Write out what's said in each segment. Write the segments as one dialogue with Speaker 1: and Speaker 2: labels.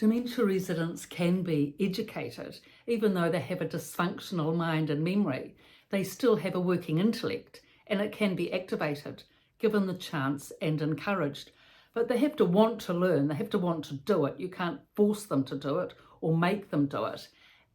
Speaker 1: Dementia residents can be educated, even though they have a dysfunctional mind and memory. They still have a working intellect, and it can be activated, given the chance and encouraged. But they have to want to learn, they have to want to do it. You can't force them to do it or make them do it.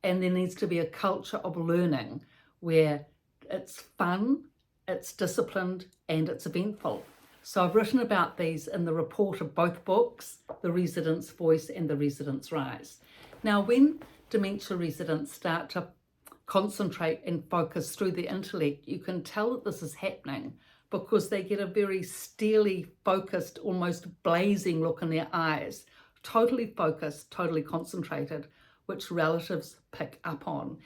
Speaker 1: And there needs to be a culture of learning where it's fun, it's disciplined, and it's eventful. So I've written about these in the report of both books, The Resident's Voice and The Resident's Rise. Now, when dementia residents start to concentrate and focus through the intellect, you can tell that this is happening because they get a very steely, focused, almost blazing look in their eyes, totally focused, totally concentrated, which relatives pick up on.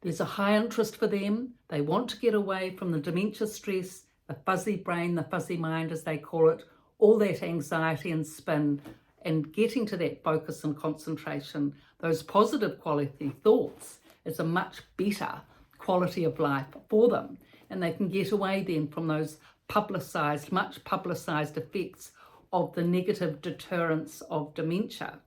Speaker 1: There's a high interest for them. They want to get away from the dementia stress, the fuzzy brain, the fuzzy mind, as they call it, all that anxiety and spin, and getting to that focus and concentration, those positive quality thoughts, is a much better quality of life for them. And they can get away then from those publicised, much publicised effects of the negative deterrence of dementia.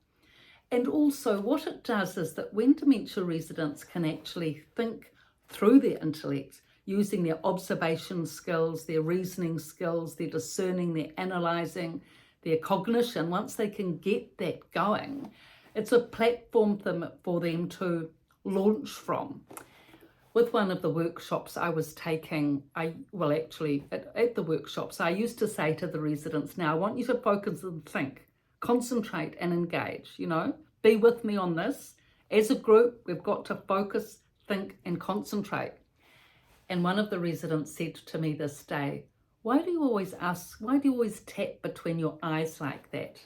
Speaker 1: And also what it does is that when dementia residents can actually think through their intellect, using their observation skills, their reasoning skills, their discerning, their analysing, their cognition, once they can get that going, it's a platform for them to launch from. With one of the workshops I was taking, at the workshops, I used to say to the residents, now I want you to focus and think, concentrate and engage, be with me on this. As a group, we've got to focus, think and concentrate. And one of the residents said to me this day, why do you always tap between your eyes like that?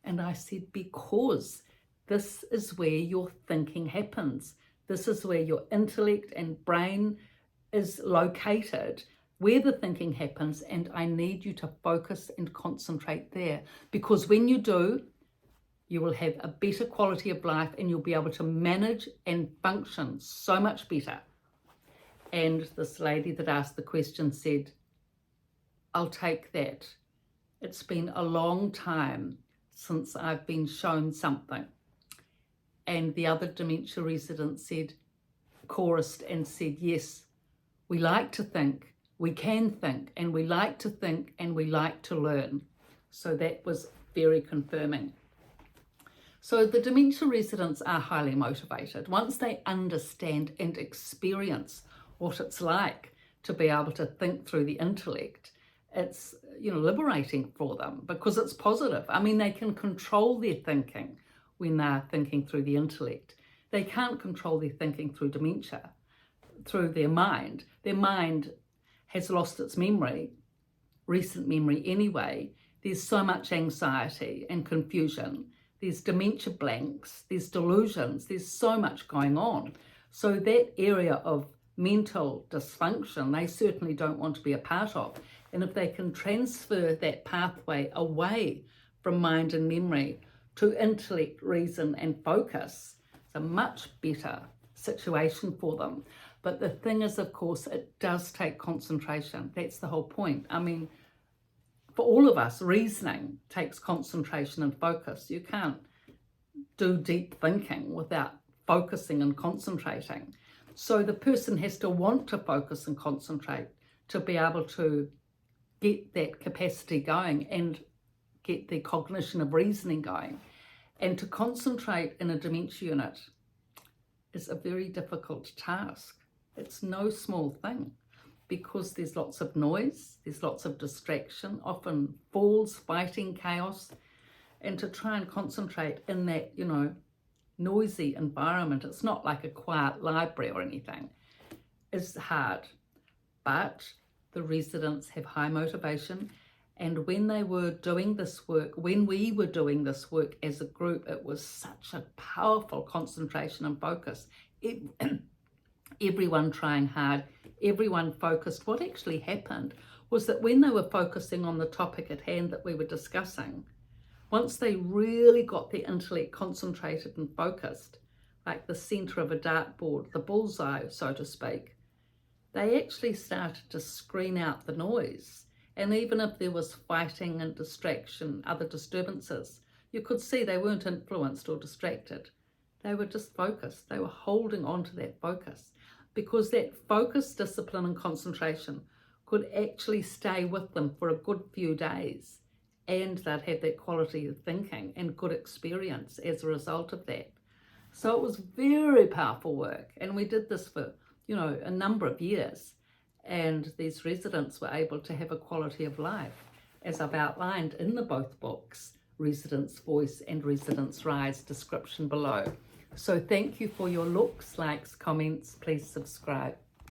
Speaker 1: And I said, because this is where your thinking happens. This is where your intellect and brain is located, where the thinking happens, and I need you to focus and concentrate there. Because when you do, you will have a better quality of life and you'll be able to manage and function so much better. And this lady that asked the question said, I'll take that. It's been a long time since I've been shown something. And the other dementia resident chorused and said, yes, we like to think, we can think, and we like to think, and we like to learn. So that was very confirming. So the dementia residents are highly motivated. Once they understand and experience what it's like to be able to think through the intellect, it's liberating for them because it's positive. I mean, they can control their thinking when they're thinking through the intellect. They can't control their thinking through dementia, through their mind. Their mind has lost its memory, recent memory anyway. There's so much anxiety and confusion. There's dementia blanks, there's delusions, there's so much going on. So that area of mental dysfunction, they certainly don't want to be a part of. And if they can transfer that pathway away from mind and memory to intellect, reason and focus, it's a much better situation for them. But the thing is, of course, it does take concentration. That's the whole point. I mean, for all of us, reasoning takes concentration and focus. You can't do deep thinking without focusing and concentrating. So the person has to want to focus and concentrate to be able to get that capacity going and get the cognition of reasoning going. And to concentrate in a dementia unit is a very difficult task. It's no small thing because there's lots of noise, there's lots of distraction, often falls, fighting, chaos. And to try and concentrate in that, noisy environment, it's not like a quiet library or anything, is hard. But the residents have high motivation, and when we were doing this work as a group, it was such a powerful concentration and focus. Everyone trying hard, everyone focused. What actually happened was that when they were focusing on the topic at hand that we were discussing, once they really got their intellect concentrated and focused, like the centre of a dartboard, the bullseye, so to speak, they actually started to screen out the noise. And even if there was fighting and distraction, other disturbances, you could see they weren't influenced or distracted. They were just focused. They were holding on to that focus, because that focus, discipline and concentration could actually stay with them for a good few days, and they'd have that quality of thinking and good experience as a result of that. So it was very powerful work, and we did this for, a number of years, and these residents were able to have a quality of life, as I've outlined in the both books, Residents' Voice and Residents' Rise, description below. So thank you for your looks, likes, comments. Please subscribe.